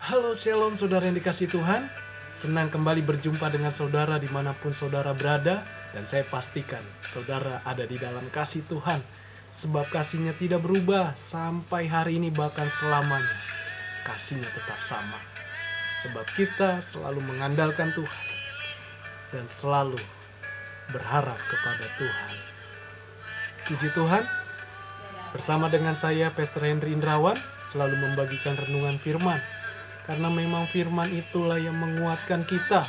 Halo Shalom saudara yang dikasihi Tuhan. Senang kembali berjumpa dengan saudara dimanapun saudara berada. Dan saya pastikan saudara ada di dalam kasih Tuhan. Sebab kasihnya tidak berubah sampai hari ini bahkan selamanya. Kasihnya tetap sama. Sebab kita selalu mengandalkan Tuhan. Dan selalu berharap kepada Tuhan. Puji Tuhan. Bersama dengan saya Pastor Henry Indrawan selalu membagikan renungan firman. Karena memang firman itulah yang menguatkan kita.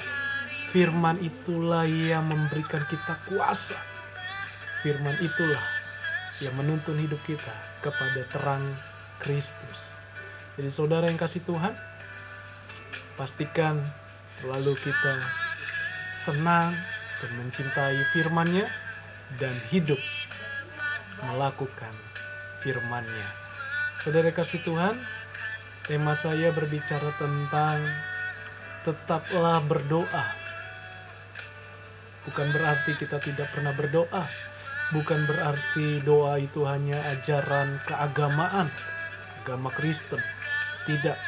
Firman itulah yang memberikan kita kuasa. Firman itulah yang menuntun hidup kita kepada terang Kristus. Jadi saudara yang kasih Tuhan, pastikan selalu kita senang dan mencintai firman-Nya dan hidup melakukan firman-Nya. Saudara kasih Tuhan, tema saya berbicara tentang tetaplah berdoa. Bukan berarti kita tidak pernah berdoa. Bukan berarti doa itu hanya ajaran keagamaan, agama Kristen. Tidak.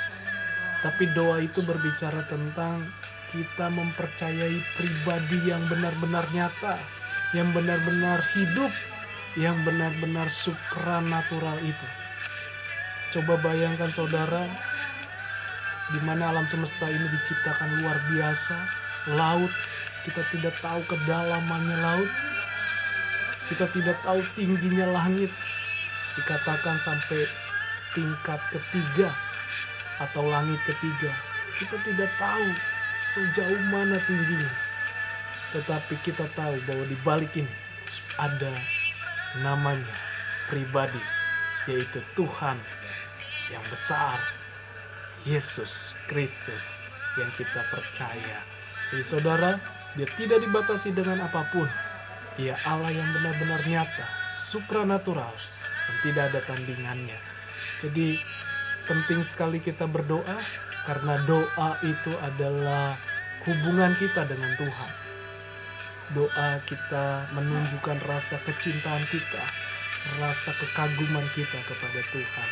Tapi doa itu berbicara tentang kita mempercayai pribadi yang benar-benar nyata, yang benar-benar hidup, yang benar-benar supranatural itu. Coba bayangkan saudara, di mana alam semesta ini diciptakan luar biasa, laut, kita tidak tahu kedalamannya laut, kita tidak tahu tingginya langit, dikatakan sampai tingkat ketiga atau langit ketiga, kita tidak tahu sejauh mana tingginya, tetapi kita tahu bahwa di balik ini ada namanya pribadi, yaitu Tuhan yang besar, Yesus Kristus yang kita percaya. Jadi saudara, dia tidak dibatasi dengan apapun. Dia Allah yang benar-benar nyata, supranatural, dan tidak ada tandingannya. Jadi penting sekali kita berdoa, karena doa itu adalah hubungan kita dengan Tuhan. Doa kita menunjukkan rasa kecintaan kita, rasa kekaguman kita kepada Tuhan.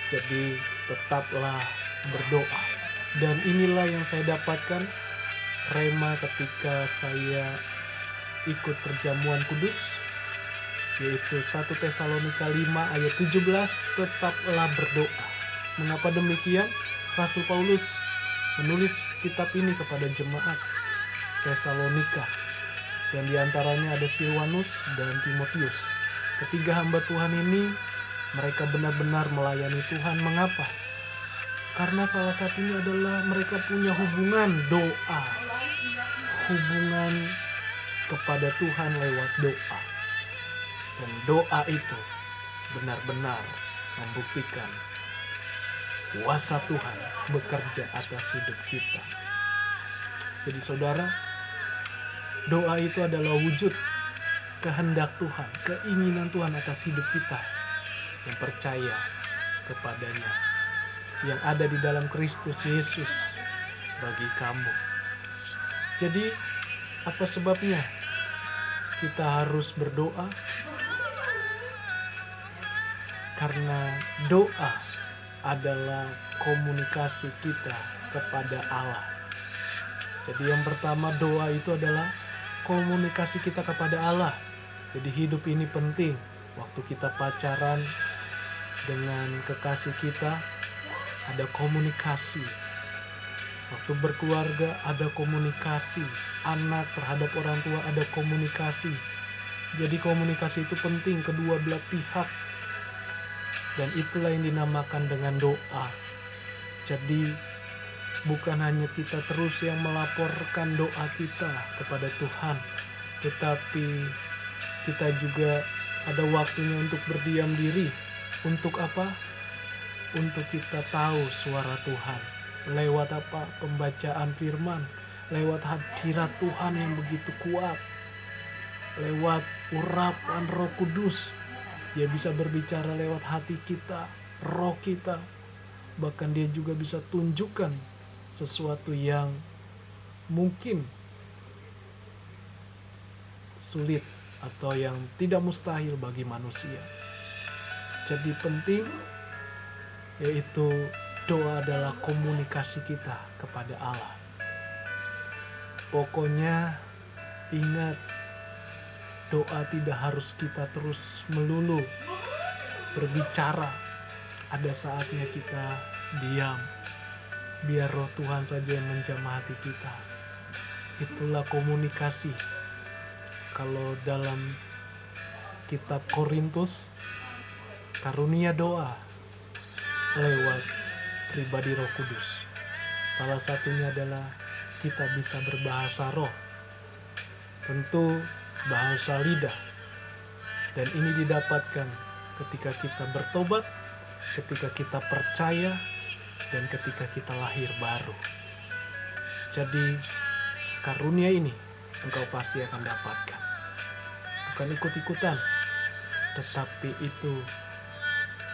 Jadi tetaplah berdoa. Dan inilah yang saya dapatkan rema ketika saya ikut perjamuan kudus, yaitu 1 Tesalonika 5 ayat 17, tetaplah berdoa. Mengapa demikian? Rasul Paulus menulis kitab ini kepada jemaat Tesalonika, dan diantaranya ada Silwanus dan Timotius. Ketiga hamba Tuhan ini, mereka benar-benar melayani Tuhan. Mengapa? Karena salah satunya adalah mereka punya hubungan doa. Hubungan kepada Tuhan lewat doa. Dan doa itu benar-benar membuktikan kuasa Tuhan bekerja atas hidup kita. Jadi saudara, doa itu adalah wujud kehendak Tuhan, keinginan Tuhan atas hidup kita yang percaya kepadanya, yang ada di dalam Kristus Yesus bagi kamu. Jadi apa sebabnya kita harus berdoa? Karena doa adalah komunikasi kita kepada Allah. Jadi yang pertama, doa itu adalah komunikasi kita kepada Allah. Jadi hidup ini penting. Waktu kita pacaran dengan kekasih kita, ada komunikasi. Waktu berkeluarga ada komunikasi. Anak terhadap orang tua ada komunikasi. Jadi komunikasi itu penting kedua belah pihak. Dan itulah yang dinamakan dengan doa. Jadi bukan hanya kita terus yang melaporkan doa kita kepada Tuhan, tetapi kita juga ada waktunya untuk berdiam diri. Untuk apa? Untuk kita tahu suara Tuhan. Lewat apa? Pembacaan firman. Lewat hadirat Tuhan yang begitu kuat. Lewat urapan Roh Kudus. Dia bisa berbicara lewat hati kita, roh kita. Bahkan dia juga bisa tunjukkan sesuatu yang mungkin sulit atau yang tidak mustahil bagi manusia. Jadi penting, yaitu doa adalah komunikasi kita kepada Allah. Pokoknya ingat, doa tidak harus kita terus melulu berbicara. Ada saatnya kita diam, biar roh Tuhan saja yang menjamah hati kita. Itulah komunikasi. Kalau dalam kitab Korintus, karunia doa lewat pribadi Roh Kudus. Salah satunya adalah kita bisa berbahasa roh. Tentu bahasa lidah. Dan ini didapatkan ketika kita bertobat, ketika kita percaya, dan ketika kita lahir baru. Jadi karunia ini engkau pasti akan dapatkan. Bukan ikut-ikutan, tetapi itu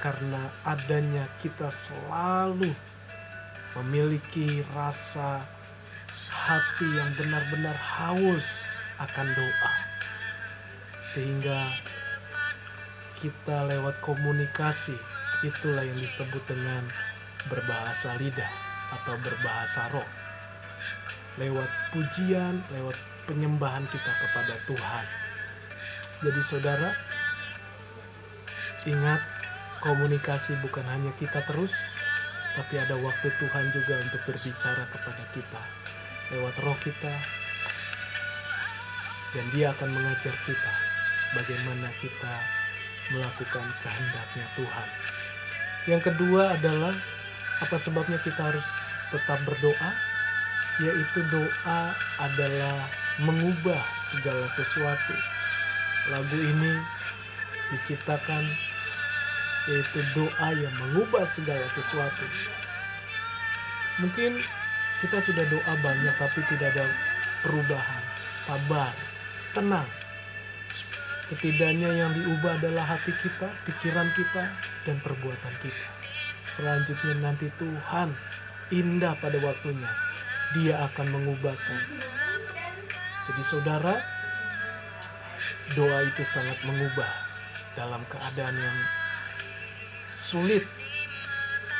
karena adanya kita selalu memiliki rasa hati yang benar-benar haus akan doa. Sehingga kita lewat komunikasi, itulah yang disebut dengan berbahasa lidah atau berbahasa roh. Lewat pujian, lewat penyembahan kita kepada Tuhan. Jadi saudara, ingat, komunikasi bukan hanya kita terus, tapi ada waktu Tuhan juga untuk berbicara kepada kita lewat roh kita, dan Dia akan mengajar kita bagaimana kita melakukan kehendaknya Tuhan. Yang kedua adalah apa sebabnya kita harus tetap berdoa, yaitu doa adalah mengubah segala sesuatu. Lagu ini diciptakan yaitu doa yang mengubah segala sesuatu. Mungkin kita sudah doa banyak tapi tidak ada perubahan. Sabar, tenang. Setidaknya yang diubah adalah hati kita, pikiran kita, dan perbuatan kita. Selanjutnya nanti Tuhan indah pada waktunya. Dia akan mengubahkan. Jadi saudara, doa itu sangat mengubah dalam keadaan yang sulit.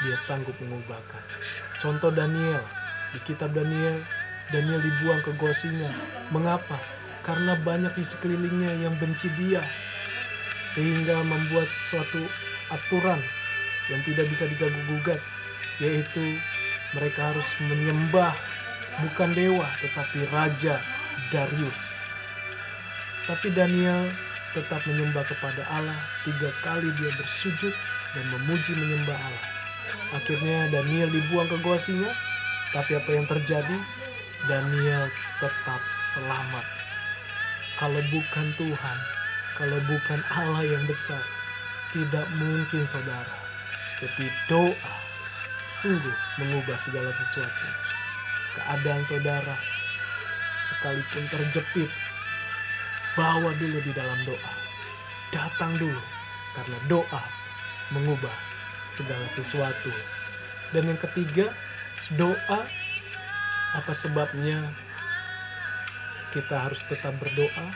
Dia sanggup mengubahkan. Contoh Daniel, di kitab Daniel dibuang ke gua singa. Mengapa? Karena banyak di sekelilingnya yang benci dia, sehingga membuat suatu aturan yang tidak bisa diganggu-gugat, yaitu mereka harus menyembah bukan dewa tetapi Raja Darius. Tapi Daniel tetap menyembah kepada Allah. 3 kali dia bersujud dan memuji menyembah Allah. Akhirnya Daniel dibuang ke gua singa. Tapi apa yang terjadi? Daniel tetap selamat. Kalau bukan Tuhan, kalau bukan Allah yang besar, tidak mungkin saudara. Jadi doa sungguh mengubah segala sesuatu. Keadaan saudara sekalipun terjepit, bawa dulu di dalam doa. Datang dulu, karena doa mengubah segala sesuatu. Dan yang ketiga, doa, apa sebabnya kita harus tetap berdoa?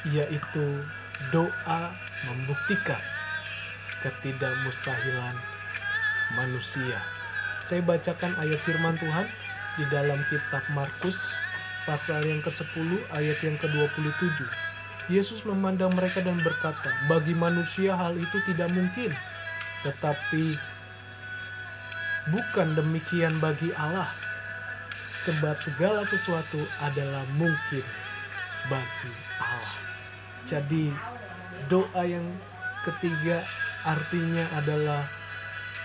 Yaitu doa membuktikan ketidakmustahilan manusia. Saya bacakan ayat firman Tuhan di dalam kitab Markus pasal yang ke-10 ayat yang ke-27. Yesus memandang mereka dan berkata, bagi manusia hal itu tidak mungkin, tetapi bukan demikian bagi Allah. Sebab segala sesuatu adalah mungkin bagi Allah. Jadi doa yang ketiga artinya adalah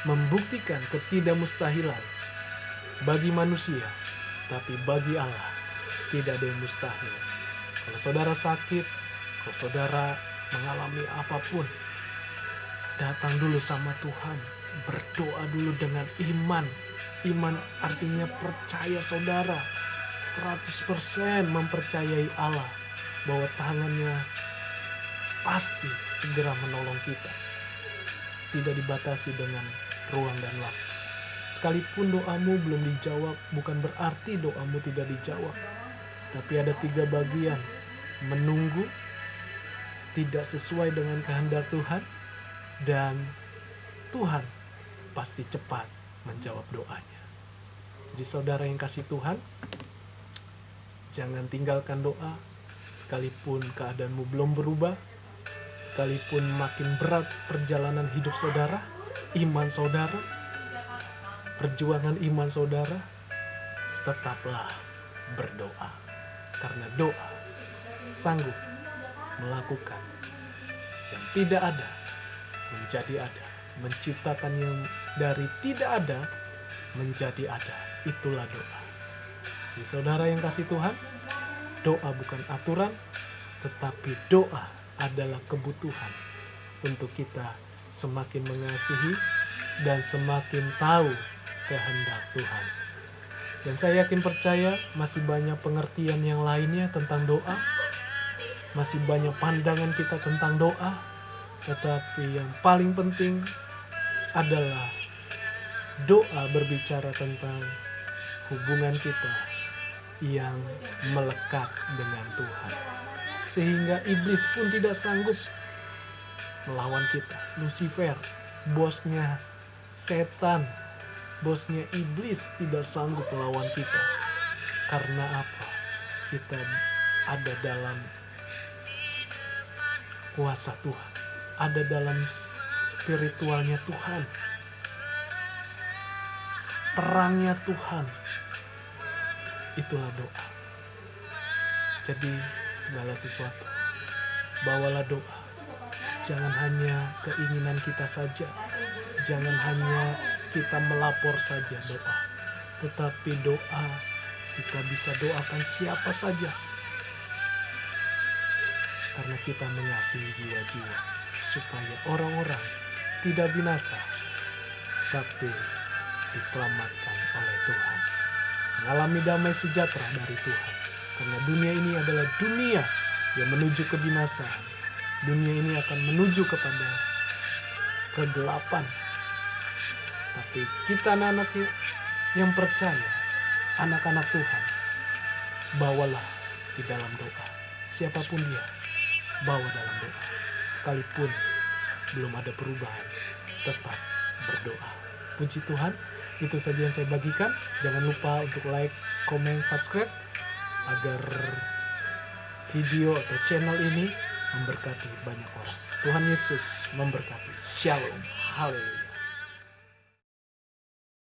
membuktikan ketidakmustahilan bagi manusia, tapi bagi Allah tidak ada yang mustahil. Kalau saudara sakit, kalau saudara mengalami apapun, datang dulu sama Tuhan, berdoa dulu dengan iman. Iman artinya percaya saudara 100% mempercayai Allah bahwa tangannya pasti segera menolong kita. Tidak dibatasi dengan ruang dan waktu. Sekalipun doamu belum dijawab, bukan berarti doamu tidak dijawab. Tapi ada 3 bagian. Menunggu, tidak sesuai dengan kehendak Tuhan, dan Tuhan pasti cepat menjawab doanya. Jadi saudara yang kasih Tuhan, jangan tinggalkan doa, sekalipun keadaanmu belum berubah, sekalipun makin berat perjalanan hidup saudara, iman saudara, perjuangan iman saudara, tetaplah berdoa. Karena doa sanggup melakukan yang tidak ada menjadi ada, menciptakan yang dari tidak ada menjadi ada. Itulah doa. Jadi saudara yang kasih Tuhan, doa bukan aturan, tetapi doa adalah kebutuhan untuk kita semakin mengasihi dan semakin tahu kehendak Tuhan. Dan saya yakin percaya masih banyak pengertian yang lainnya tentang doa, masih banyak pandangan kita tentang doa, tetapi yang paling penting adalah doa berbicara tentang hubungan kita yang melekat dengan Tuhan. Sehingga iblis pun tidak sanggup melawan kita. Lucifer, bosnya setan, bosnya iblis tidak sanggup melawan kita. Karena apa? Kita ada dalam kuasa Tuhan, ada dalam spiritualnya Tuhan, terangnya Tuhan. Itulah doa. Jadi segala sesuatu, bawalah doa. Jangan hanya keinginan kita saja, jangan hanya kita melapor saja doa, tetapi doa kita bisa doakan siapa saja, karena kita mengasihi jiwa-jiwa, supaya orang-orang tidak binasa, tapi diselamatkan oleh Tuhan, mengalami damai sejahtera dari Tuhan. Karena dunia ini adalah dunia yang menuju kebinasaan. Dunia ini akan menuju kepada kegelapan. Tapi kita anak-anak yang percaya, anak-anak Tuhan, bawalah di dalam doa. Siapapun dia, bawa dalam doa. Sekalipun belum ada perubahan, tetap berdoa. Puji Tuhan, itu saja yang saya bagikan. Jangan lupa untuk like, komen, subscribe, agar video atau channel ini memberkati banyak orang. Tuhan Yesus memberkati. Shalom. Haleluya.